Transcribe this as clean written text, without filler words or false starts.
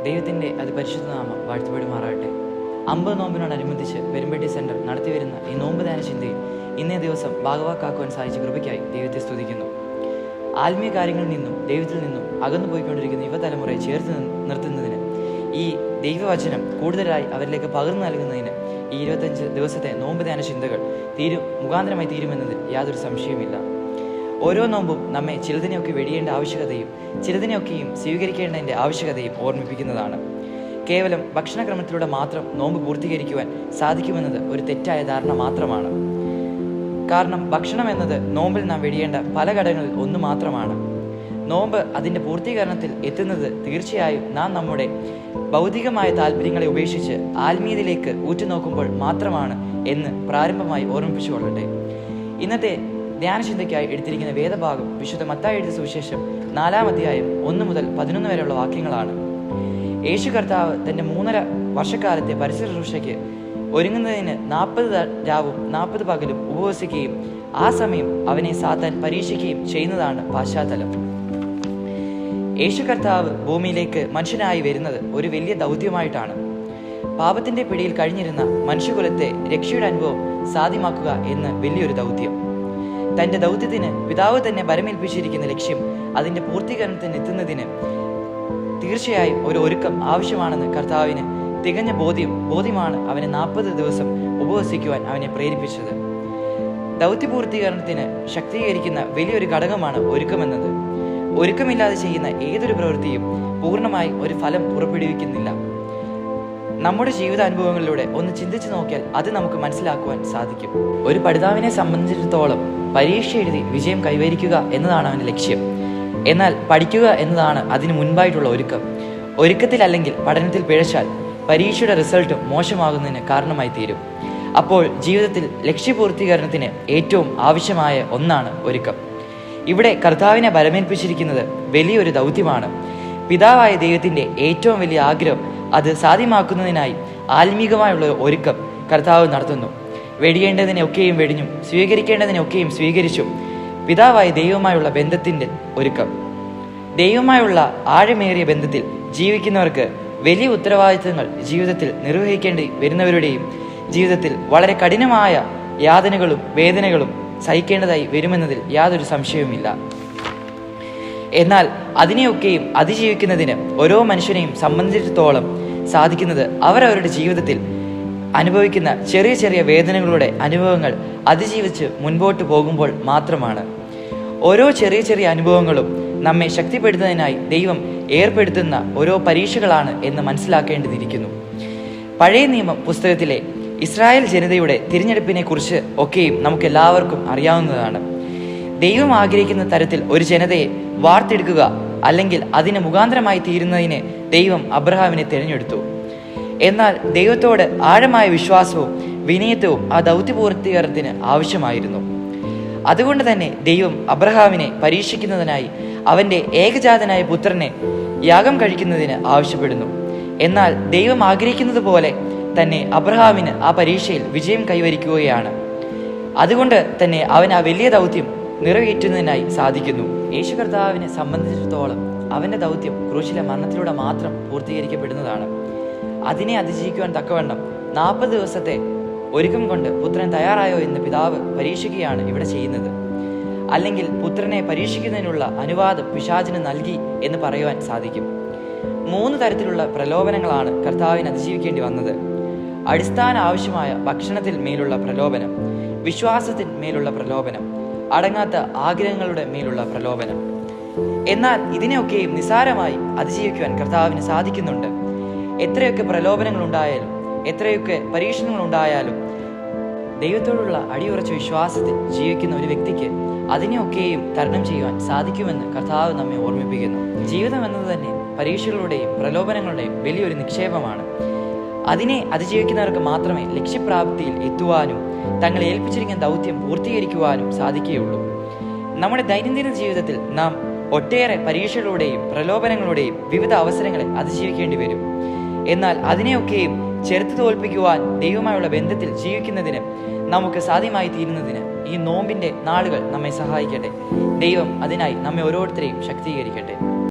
ദൈവത്തിൻ്റെ അതിപരിശുദ്ധ നാമം വാഴ്ത്തപ്പെടുമാറാകട്ടെ. 50 നോമ്പിനോടനുബന്ധിച്ച് പെരുമ്പട്ടി സെൻറ്റർ നടത്തിവരുന്ന ഈ നോമ്പ് ധ്യാന ചിന്തയിൽ ഇന്നേ ദിവസം ഭാഗവാക്കാക്കുവാൻ സാധിച്ച കൃപയ്ക്കായി ദൈവത്തെ സ്തുതിക്കുന്നു. ആത്മീയ കാര്യങ്ങളിൽ നിന്നും ദൈവത്തിൽ നിന്നും അകന്നു പോയിക്കൊണ്ടിരിക്കുന്ന യുവതലമുറയെ ചേർത്ത് നിർത്തുന്നതിന്, ഈ ദൈവവചനം കൂടുതലായി അവരിലേക്ക് പകർന്നു നൽകുന്നതിന് ഈ 25 ദിവസത്തെ നോമ്പ് ധ്യാന ചിന്തകൾ മുഖാന്തരമായി തീരുമെന്നതിൽ യാതൊരു സംശയവുമില്ല. ഓരോ നോമ്പും നമ്മെ ചിലതിനെയൊക്കെ വെടിയേണ്ട ആവശ്യകതയും ചിലതിനെയൊക്കെയും സ്വീകരിക്കേണ്ടതിൻ്റെ ആവശ്യകതയും ഓർമ്മിപ്പിക്കുന്നതാണ്. കേവലം ഭക്ഷണക്രമത്തിലൂടെ മാത്രം നോമ്പ് പൂർത്തീകരിക്കുവാൻ സാധിക്കുമെന്നത് ഒരു തെറ്റായ ധാരണ മാത്രമാണ്. കാരണം ഭക്ഷണം എന്നത് നോമ്പിൽ നാം വെടിയേണ്ട പല ഘടകങ്ങളിൽ ഒന്ന് മാത്രമാണ്. നോമ്പ് അതിൻ്റെ പൂർത്തീകരണത്തിൽ എത്തുന്നത് തീർച്ചയായും നാം നമ്മുടെ ഭൗതികമായ താല്പര്യങ്ങളെ ഉപേക്ഷിച്ച് ആത്മീയതയിലേക്ക് ഊറ്റുനോക്കുമ്പോൾ മാത്രമാണ് എന്ന് പ്രാരംഭമായി ഓർമ്മിപ്പിച്ചുകൊള്ളട്ടെ. ഇന്നത്തെ ധ്യാനചിന്തയ്ക്കായി എടുത്തിരിക്കുന്ന വേദഭാഗം വിശുദ്ധ മത്തായി എഴുതിയ സുവിശേഷം 4-ാം അധ്യായം 1 മുതൽ 11 വരെയുള്ള വാക്യങ്ങളാണ്. യേശു കർത്താവ് തൻ്റെ 3.5 വർഷക്കാലത്തെ പരിശുശ്രൂഷയ്ക്ക് ഒരുങ്ങുന്നതിന് 40 രാവും 40 പകലും ഉപവസിക്കുകയും ആ സമയം അവനെ സാത്താൻ പരീക്ഷിക്കുകയും ചെയ്യുന്നതാണ് പശ്ചാത്തലം. യേശു കർത്താവ് ഭൂമിയിലേക്ക് മനുഷ്യനായി വരുന്നത് ഒരു വലിയ ദൗത്യമായിട്ടാണ്. പാപത്തിന്റെ പിടിയിൽ കഴിഞ്ഞിരുന്ന മനുഷ്യകുലത്തെ രക്ഷയുടെ അനുഭവം സാധ്യമാക്കുക എന്ന വലിയൊരു ദൗത്യം. തൻ്റെ ദൗത്യത്തിന് പിതാവ് തന്നെ ഭരമേൽപ്പിച്ചിരിക്കുന്ന ലക്ഷ്യം അതിൻ്റെ പൂർത്തീകരണത്തിന് എത്തുന്നതിന് തീർച്ചയായും ഒരു ഒരുക്കം ആവശ്യമാണെന്ന് കർത്താവിന് തികഞ്ഞ ബോധ്യമാണ് അവനെ 40 ദിവസം ഉപവസിക്കുവാൻ അവനെ പ്രേരിപ്പിച്ചത്. ദൗത്യപൂർത്തീകരണത്തിന് ശക്തീകരിക്കുന്ന വലിയൊരു ഘടകമാണ് ഒരുക്കമെന്നത്. ഒരുക്കമില്ലാതെ ചെയ്യുന്ന ഏതൊരു പ്രവൃത്തിയും പൂർണ്ണമായി ഒരു ഫലം പുറപ്പെടുവിക്കുന്നില്ല. നമ്മുടെ ജീവിതാനുഭവങ്ങളിലൂടെ ഒന്ന് ചിന്തിച്ചു നോക്കിയാൽ അത് നമുക്ക് മനസ്സിലാക്കുവാൻ സാധിക്കും. ഒരു പഠിതാവിനെ സംബന്ധിച്ചിടത്തോളം പരീക്ഷ എഴുതി വിജയം കൈവരിക്കുക എന്നതാണ് അവൻ്റെ ലക്ഷ്യം. എന്നാൽ പഠിക്കുക എന്നതാണ് അതിന് മുൻപായിട്ടുള്ള ഒരുക്കം. ഒരുക്കത്തിലല്ലെങ്കിൽ പഠനത്തിൽ പിഴച്ചാൽ പരീക്ഷയുടെ റിസൾട്ടും മോശമാകുന്നതിന് കാരണമായി തീരും. അപ്പോൾ ജീവിതത്തിൽ ലക്ഷ്യപൂർത്തീകരണത്തിന് ഏറ്റവും ആവശ്യമായ ഒന്നാണ് ഒരുക്കം. ഇവിടെ കർത്താവിനെ ഭരമേൽപ്പിച്ചിരിക്കുന്നത് വലിയൊരു ദൗത്യമാണ്. പിതാവായ ദൈവത്തിൻ്റെ ഏറ്റവും വലിയ ആഗ്രഹം അത് സാധ്യമാക്കുന്നതിനായി ആത്മീകമായുള്ള ഒരുക്കം കർത്താവ് നടത്തുന്നു. വെടിയേണ്ടതിനെയൊക്കെയും വെടിഞ്ഞും സ്വീകരിക്കേണ്ടതിനെയൊക്കെയും സ്വീകരിച്ചും പിതാവായ ദൈവവുമായുള്ള ബന്ധത്തിൻ്റെ ഒരുക്കം. ദൈവവുമായുള്ള ആഴമേറിയ ബന്ധത്തിൽ ജീവിക്കുന്നവർക്ക് വലിയ ഉത്തരവാദിത്തങ്ങൾ ജീവിതത്തിൽ നിർവഹിക്കേണ്ടി വരുന്നവരുടെയും ജീവിതത്തിൽ വളരെ കഠിനമായ യാതനകളും വേദനകളും സഹിക്കേണ്ടതായി വരുമെന്നതിൽ യാതൊരു സംശയവുമില്ല. എന്നാൽ അതിനെയൊക്കെയും അതിജീവിക്കുന്നതിന് ഓരോ മനുഷ്യനെയും സംബന്ധിച്ചിടത്തോളം സാധിക്കുന്നത് അവരവരുടെ ജീവിതത്തിൽ അനുഭവിക്കുന്ന ചെറിയ ചെറിയ വേദനകളുടെ അനുഭവങ്ങൾ അതിജീവിച്ച് മുൻപോട്ട് പോകുമ്പോൾ മാത്രമാണ്. ഓരോ ചെറിയ ചെറിയ അനുഭവങ്ങളും നമ്മെ ശക്തിപ്പെടുത്തുന്നതിനായി ദൈവം ഏർപ്പെടുത്തുന്ന ഓരോ പരീക്ഷകളാണ് എന്ന് മനസ്സിലാക്കേണ്ടിയിരിക്കുന്നു. പഴയ നിയമ പുസ്തകത്തിലെ ഇസ്രായേൽ ജനതയുടെ തിരഞ്ഞെടുപ്പിനെ കുറിച്ച് ഒക്കെയും നമുക്ക് എല്ലാവർക്കും അറിയാവുന്നതാണ്. ദൈവം ആഗ്രഹിക്കുന്ന തരത്തിൽ ഒരു ജനതയെ വാർത്തെടുക്കുക അല്ലെങ്കിൽ അതിന് മുഖാന്തരമായി തീരുന്നതിന് ദൈവം അബ്രഹാമിനെ തിരഞ്ഞെടുത്തു. എന്നാൽ ദൈവത്തോട് ആഴമായ വിശ്വാസവും വിനയത്വവും ആ ദൗത്യപൂർത്തീകരണത്തിന് ആവശ്യമായിരുന്നു. അതുകൊണ്ട് തന്നെ ദൈവം അബ്രഹാമിനെ പരീക്ഷിക്കുന്നതിനായി അവൻ്റെ ഏകജാതനായ പുത്രനെ യാഗം കഴിക്കുന്നതിന് ആവശ്യപ്പെടുന്നു. എന്നാൽ ദൈവം ആഗ്രഹിക്കുന്നത് പോലെ തന്നെ അബ്രഹാമിന് ആ പരീക്ഷയിൽ വിജയം കൈവരിക്കുകയാണ്. അതുകൊണ്ട് തന്നെ അവൻ ആ വലിയ ദൗത്യം നിറവേറ്റുന്നതിനായി സാധിക്കുന്നു. യേശു കർത്താവിനെ സംബന്ധിച്ചിടത്തോളം അവൻ്റെ ദൗത്യം ക്രൂശിലെ മരണത്തിലൂടെ മാത്രം പൂർത്തീകരിക്കപ്പെടുന്നതാണ്. അതിനെ അതിജീവിക്കുവാൻ തക്കവണ്ണം 40 ദിവസത്തെ ഒരുക്കം കൊണ്ട് പുത്രൻ തയ്യാറായോ എന്ന് പിതാവ് പരീക്ഷിക്കുകയാണ് ഇവിടെ ചെയ്യുന്നത്. അല്ലെങ്കിൽ പുത്രനെ പരീക്ഷിക്കുന്നതിനുള്ള അനുവാദം പിശാചിന് നൽകി എന്ന് പറയുവാൻ സാധിക്കും. 3 തരത്തിലുള്ള പ്രലോഭനങ്ങളാണ് കർത്താവിന് അതിജീവിക്കേണ്ടി വന്നത്. അടിസ്ഥാന ആവശ്യമായ ഭക്ഷണത്തിൽ മേലുള്ള പ്രലോഭനം, വിശ്വാസത്തിന് മേലുള്ള പ്രലോഭനം, അടങ്ങാത്ത ആഗ്രഹങ്ങളുടെ മേലുള്ള പ്രലോഭനം. എന്നാൽ ഇതിനെയൊക്കെയും നിസ്സാരമായി അതിജീവിക്കുവാൻ കർത്താവിന് സാധിക്കുന്നുണ്ട്. എത്രയൊക്കെ പ്രലോഭനങ്ങൾ ഉണ്ടായാലും എത്രയൊക്കെ പരീക്ഷണങ്ങൾ ഉണ്ടായാലും ദൈവത്തോടുള്ള അടിയുറച്ച വിശ്വാസത്തിൽ ജീവിക്കുന്ന ഒരു വ്യക്തിക്ക് അതിനെയൊക്കെയും തരണം ചെയ്യുവാൻ സാധിക്കുമെന്ന് കർത്താവ് നമ്മെ ഓർമ്മിപ്പിക്കുന്നു. ജീവിതം എന്നത് തന്നെ പരീക്ഷകളുടെയും പ്രലോഭനങ്ങളുടെയും വലിയൊരു നിക്ഷേപമാണ്. അതിനെ അതിജീവിക്കുന്നവർക്ക് മാത്രമേ ലക്ഷ്യപ്രാപ്തിയിൽ എത്തുവാനും തങ്ങളെ ഏൽപ്പിച്ചിരിക്കുന്ന ദൗത്യം പൂർത്തീകരിക്കുവാനും സാധിക്കുകയുള്ളൂ. നമ്മുടെ ദൈനംദിന ജീവിതത്തിൽ നാം ഒട്ടേറെ പരീക്ഷകളുടെയും പ്രലോഭനങ്ങളുടെയും വിവിധ അവസരങ്ങളെ അതിജീവിക്കേണ്ടി വരും. എന്നാൽ അതിനെയൊക്കെയും ചെറുത്ത് തോൽപ്പിക്കുവാൻ ദൈവമായുള്ള ബന്ധത്തിൽ ജീവിക്കുന്നതിന് നമുക്ക് സാധ്യമായി തീരുന്നതിന് ഈ നോമ്പിൻ്റെ നാളുകൾ നമ്മെ സഹായിക്കട്ടെ. ദൈവം അതിനായി നമ്മെ ഓരോരുത്തരെയും ശക്തീകരിക്കട്ടെ.